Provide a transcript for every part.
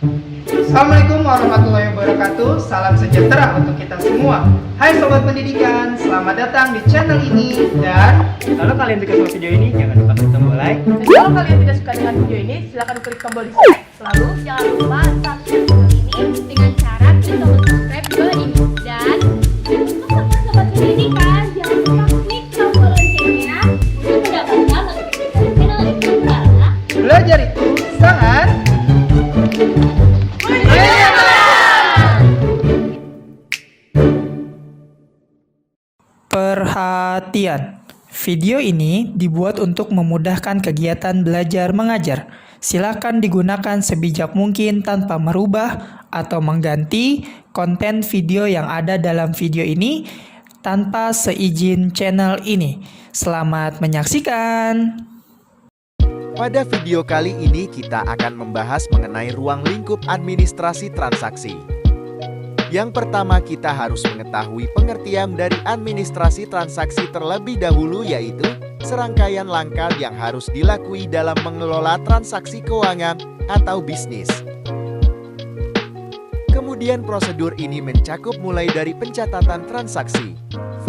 Assalamualaikum warahmatullahi wabarakatuh. Salam sejahtera untuk kita semua. Hai Sobat Pendidikan, selamat datang di channel ini. Dan kalau kalian suka sama video ini, jangan lupa klik tombol like. Dan kalau kalian tidak suka dengan video ini, silahkan klik tombol dislike. Selalu Jangan lupa subscribe channel ini dengan cara klik tombol subscribe di bawah ini. Dan untuk sobat-sobat pendidikan, jangan lupa klik tombol loncengnya untuk mendapatkan notifikasi channel ini terbaru. belajar itu sangat perhatian. Video ini dibuat untuk memudahkan kegiatan belajar mengajar. Silakan digunakan sebijak mungkin tanpa merubah atau mengganti konten video yang ada dalam video ini tanpa seizin channel ini. Selamat menyaksikan. Pada video kali ini kita akan membahas mengenai ruang lingkup administrasi transaksi. Yang pertama kita harus mengetahui pengertian dari administrasi transaksi terlebih dahulu, yaitu serangkaian langkah yang harus dilakui dalam mengelola transaksi keuangan atau bisnis. Kemudian prosedur ini mencakup mulai dari pencatatan transaksi,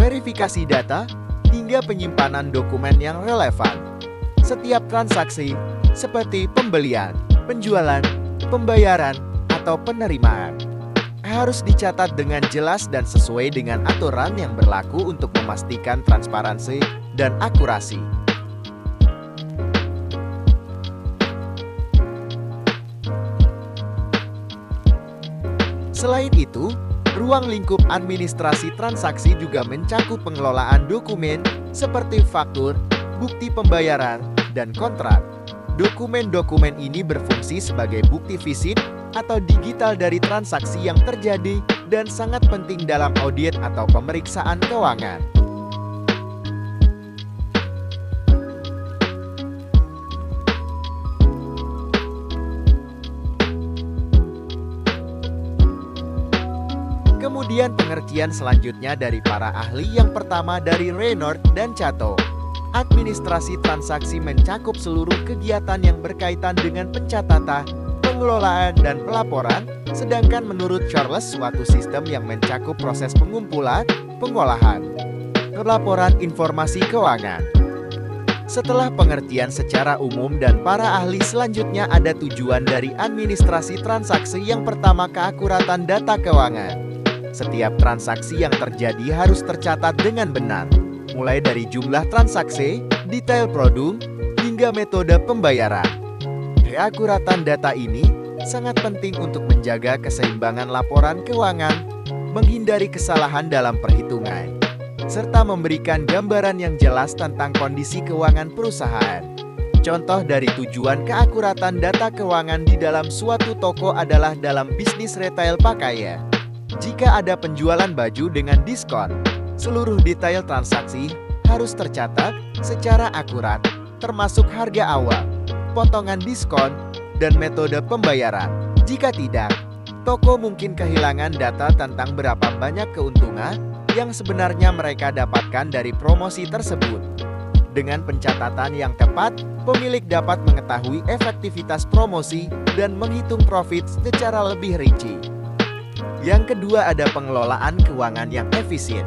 verifikasi data, hingga penyimpanan dokumen yang relevan. Setiap transaksi seperti pembelian, penjualan, pembayaran, atau penerimaan harus dicatat dengan jelas dan sesuai dengan aturan yang berlaku untuk memastikan transparansi dan akurasi. Selain itu, ruang lingkup administrasi transaksi juga mencakup pengelolaan dokumen seperti faktur, bukti pembayaran, dan kontrak. Dokumen-dokumen ini berfungsi sebagai bukti fisik atau digital dari transaksi yang terjadi dan sangat penting dalam audit atau pemeriksaan keuangan. Kemudian pengertian selanjutnya dari para ahli, yang pertama dari Reynolds dan Cato. Administrasi transaksi mencakup seluruh kegiatan yang berkaitan dengan pencatatan, pengelolaan, dan pelaporan, sedangkan menurut Charles suatu sistem yang mencakup proses pengumpulan, pengolahan, pelaporan informasi keuangan. Setelah pengertian secara umum dan para ahli, selanjutnya ada tujuan dari administrasi transaksi. Yang pertama, keakuratan data keuangan. Setiap transaksi yang terjadi harus tercatat dengan benar, mulai dari jumlah transaksi, detail produk, hingga metode pembayaran. Keakuratan data ini sangat penting untuk menjaga keseimbangan laporan keuangan, menghindari kesalahan dalam perhitungan, serta memberikan gambaran yang jelas tentang kondisi keuangan perusahaan. Contoh dari tujuan keakuratan data keuangan di dalam suatu toko adalah dalam bisnis retail pakaian. Jika ada penjualan baju dengan diskon, seluruh detail transaksi harus tercatat secara akurat, termasuk harga awal, potongan diskon, dan metode pembayaran. Jika tidak, toko mungkin kehilangan data tentang berapa banyak keuntungan yang sebenarnya mereka dapatkan dari promosi tersebut. Dengan pencatatan yang tepat, pemilik dapat mengetahui efektivitas promosi dan menghitung profit secara lebih rinci. Yang kedua ada pengelolaan keuangan yang efisien.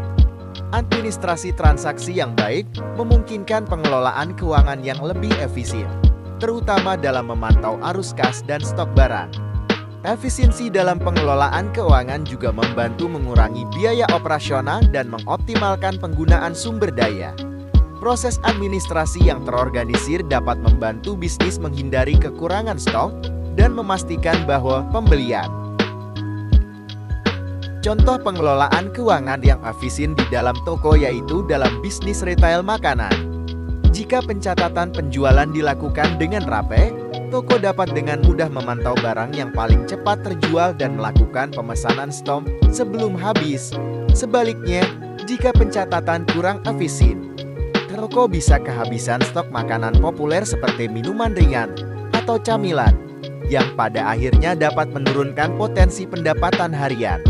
Administrasi transaksi yang baik memungkinkan pengelolaan keuangan yang lebih efisien, terutama dalam memantau arus kas dan stok barang. Efisiensi dalam pengelolaan keuangan juga membantu mengurangi biaya operasional dan mengoptimalkan penggunaan sumber daya. Proses administrasi yang terorganisir dapat membantu bisnis menghindari kekurangan stok dan memastikan bahwa pembelian. Contoh pengelolaan keuangan yang efisien di dalam toko yaitu dalam bisnis retail makanan. Jika pencatatan penjualan dilakukan dengan rapi, toko dapat dengan mudah memantau barang yang paling cepat terjual dan melakukan pemesanan stok sebelum habis. Sebaliknya, jika pencatatan kurang efisien, toko bisa kehabisan stok makanan populer seperti minuman ringan atau camilan, yang pada akhirnya dapat menurunkan potensi pendapatan harian.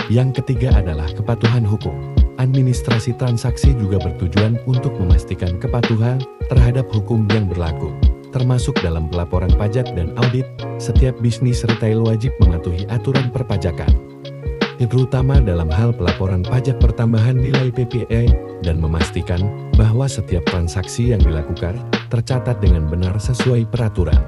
Yang ketiga adalah kepatuhan hukum. Administrasi transaksi juga bertujuan untuk memastikan kepatuhan terhadap hukum yang berlaku. termasuk dalam pelaporan pajak dan audit. Setiap bisnis retail wajib mematuhi aturan perpajakan, terutama dalam hal pelaporan pajak pertambahan nilai PPI, dan memastikan bahwa setiap transaksi yang dilakukan tercatat dengan benar sesuai peraturan.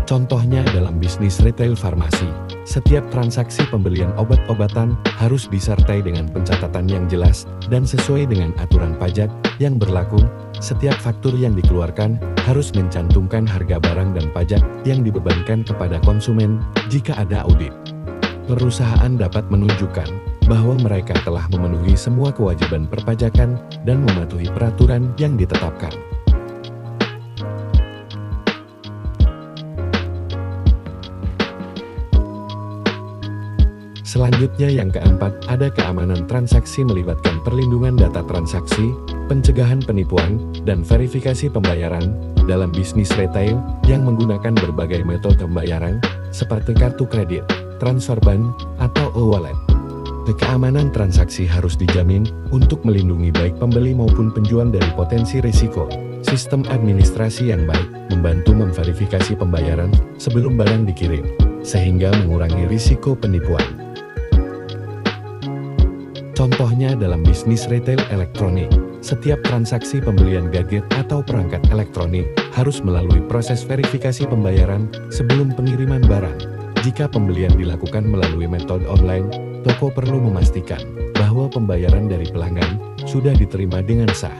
Contohnya dalam bisnis retail farmasi, setiap transaksi pembelian obat-obatan harus disertai dengan pencatatan yang jelas dan sesuai dengan aturan pajak yang berlaku. Setiap faktur yang dikeluarkan harus mencantumkan harga barang dan pajak yang dibebankan kepada konsumen. Jika ada audit, perusahaan dapat menunjukkan bahwa mereka telah memenuhi semua kewajiban perpajakan dan mematuhi peraturan yang ditetapkan. Selanjutnya yang keempat, ada keamanan transaksi melibatkan perlindungan data transaksi, pencegahan penipuan, dan verifikasi pembayaran. Dalam bisnis retail yang menggunakan berbagai metode pembayaran, seperti kartu kredit, transfer bank, atau e-wallet. Keamanan transaksi harus dijamin untuk melindungi baik pembeli maupun penjual dari potensi risiko. Sistem administrasi yang baik membantu memverifikasi pembayaran sebelum barang dikirim, sehingga mengurangi risiko penipuan. Contohnya dalam bisnis retail elektronik, setiap transaksi pembelian gadget atau perangkat elektronik harus melalui proses verifikasi pembayaran sebelum pengiriman barang. Jika pembelian dilakukan melalui metode online, toko perlu memastikan bahwa pembayaran dari pelanggan sudah diterima dengan sah.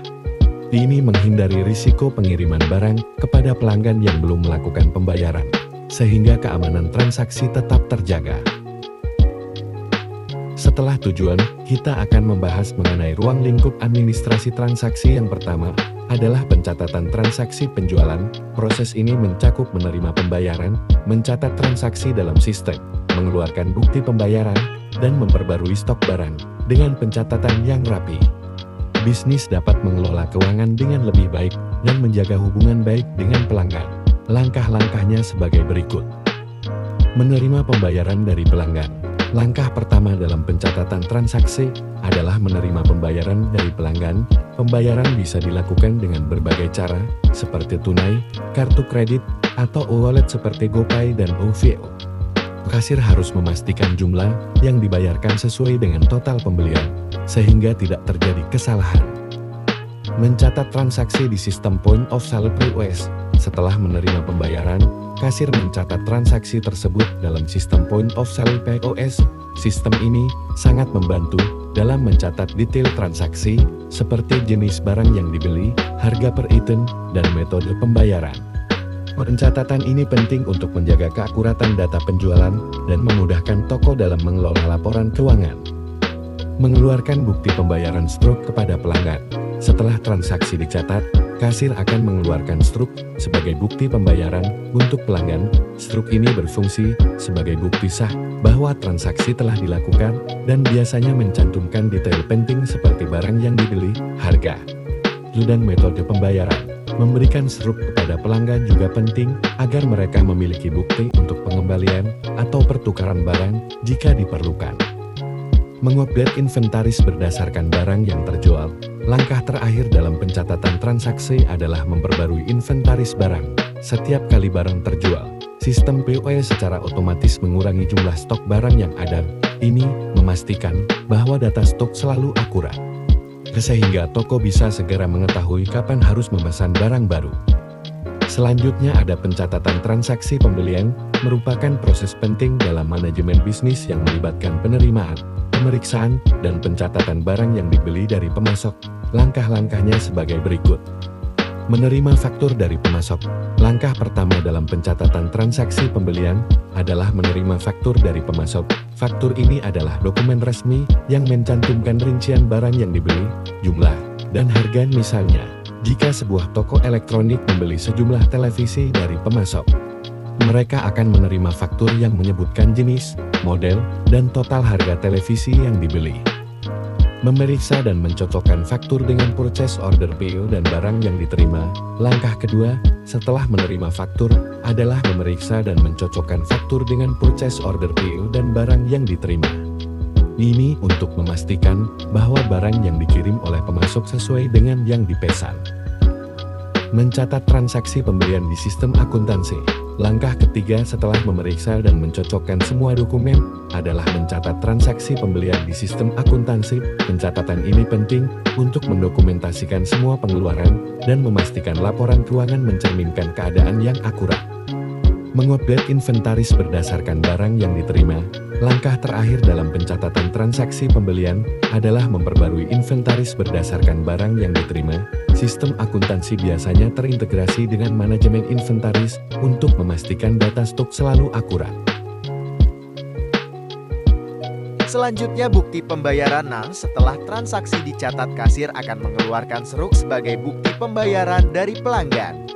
Ini menghindari risiko pengiriman barang kepada pelanggan yang belum melakukan pembayaran, sehingga keamanan transaksi tetap terjaga. Setelah tujuan, kita akan membahas mengenai ruang lingkup administrasi transaksi. Yang pertama adalah pencatatan transaksi penjualan. Proses ini mencakup menerima pembayaran, mencatat transaksi dalam sistem, mengeluarkan bukti pembayaran, dan memperbarui stok barang dengan pencatatan yang rapi. Bisnis dapat mengelola keuangan dengan lebih baik dan menjaga hubungan baik dengan pelanggan. Langkah-langkahnya sebagai berikut. Menerima pembayaran dari pelanggan. Langkah pertama dalam pencatatan transaksi adalah menerima pembayaran dari pelanggan. Pembayaran bisa dilakukan dengan berbagai cara, seperti tunai, kartu kredit, atau e-wallet seperti GoPay dan OVO. Kasir harus memastikan jumlah yang dibayarkan sesuai dengan total pembelian, sehingga tidak terjadi kesalahan. Mencatat transaksi di sistem point of sale POS. Setelah menerima pembayaran, kasir mencatat transaksi tersebut dalam sistem point of sale POS. Sistem ini sangat membantu dalam mencatat detail transaksi, seperti jenis barang yang dibeli, harga per item, dan metode pembayaran. Pencatatan ini penting untuk menjaga keakuratan data penjualan dan memudahkan toko dalam mengelola laporan keuangan. Mengeluarkan bukti pembayaran struk kepada pelanggan. Setelah transaksi dicatat, kasir akan mengeluarkan struk sebagai bukti pembayaran untuk pelanggan. Struk ini berfungsi sebagai bukti sah bahwa transaksi telah dilakukan dan biasanya mencantumkan detail penting seperti barang yang dibeli, harga, dan metode pembayaran. Memberikan struk kepada pelanggan juga penting agar mereka memiliki bukti untuk pengembalian atau pertukaran barang jika diperlukan. Mengupdate inventaris berdasarkan barang yang terjual. Langkah terakhir dalam pencatatan transaksi adalah memperbarui inventaris barang. Setiap kali barang terjual, sistem POS secara otomatis mengurangi jumlah stok barang yang ada. Ini memastikan bahwa data stok selalu akurat, sehingga toko bisa segera mengetahui kapan harus memesan barang baru. Selanjutnya ada pencatatan transaksi pembelian, merupakan proses penting dalam manajemen bisnis yang melibatkan penerimaan, pemeriksaan, dan pencatatan barang yang dibeli dari pemasok. Langkah-langkahnya sebagai berikut. Menerima faktur dari pemasok. Langkah pertama dalam pencatatan transaksi pembelian adalah menerima faktur dari pemasok. Faktur ini adalah dokumen resmi yang mencantumkan rincian barang yang dibeli, jumlah, dan harga. Misalnya, jika sebuah toko elektronik membeli sejumlah televisi dari pemasok, mereka akan menerima faktur yang menyebutkan jenis, model, dan total harga televisi yang dibeli. Memeriksa dan mencocokkan faktur dengan purchase order PO dan barang yang diterima. Langkah kedua, setelah menerima faktur, adalah memeriksa dan mencocokkan faktur dengan purchase order PO dan barang yang diterima. Ini untuk memastikan bahwa barang yang dikirim oleh pemasok sesuai dengan yang dipesan. Mencatat transaksi pembelian di sistem akuntansi. Langkah ketiga setelah memeriksa dan mencocokkan semua dokumen adalah mencatat transaksi pembelian di sistem akuntansi. Pencatatan ini penting untuk mendokumentasikan semua pengeluaran dan memastikan laporan keuangan mencerminkan keadaan yang akurat. Mengupdate inventaris berdasarkan barang yang diterima. Langkah terakhir dalam pencatatan transaksi pembelian adalah memperbarui inventaris berdasarkan barang yang diterima. Sistem akuntansi biasanya terintegrasi dengan manajemen inventaris untuk memastikan data stok selalu akurat. Selanjutnya bukti pembayaran. Setelah transaksi dicatat, kasir akan mengeluarkan seruk sebagai bukti pembayaran dari pelanggan.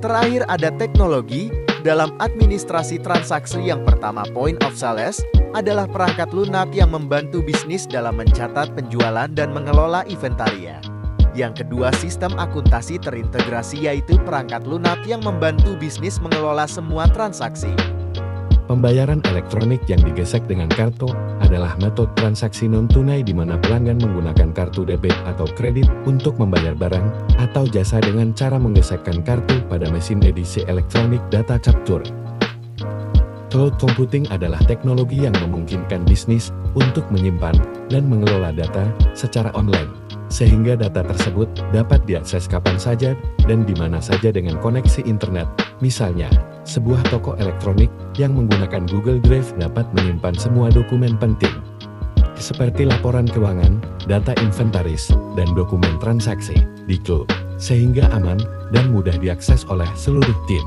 Terakhir ada teknologi. Dalam administrasi transaksi, yang pertama point of sales adalah perangkat lunak yang membantu bisnis dalam mencatat penjualan dan mengelola inventaria. Yang kedua, sistem akuntansi terintegrasi, yaitu perangkat lunak yang membantu bisnis mengelola semua transaksi. Pembayaran elektronik yang digesek dengan kartu adalah metode transaksi non-tunai di mana pelanggan menggunakan kartu debit atau kredit untuk membayar barang atau jasa dengan cara menggesekkan kartu pada mesin edisi elektronik data capture. Cloud computing adalah teknologi yang memungkinkan bisnis untuk menyimpan dan mengelola data secara online, sehingga data tersebut dapat diakses kapan saja dan di mana saja dengan koneksi internet. Misalnya, sebuah toko elektronik yang menggunakan Google Drive dapat menyimpan semua dokumen penting, seperti laporan keuangan, data inventaris, dan dokumen transaksi di cloud, sehingga aman dan mudah diakses oleh seluruh tim.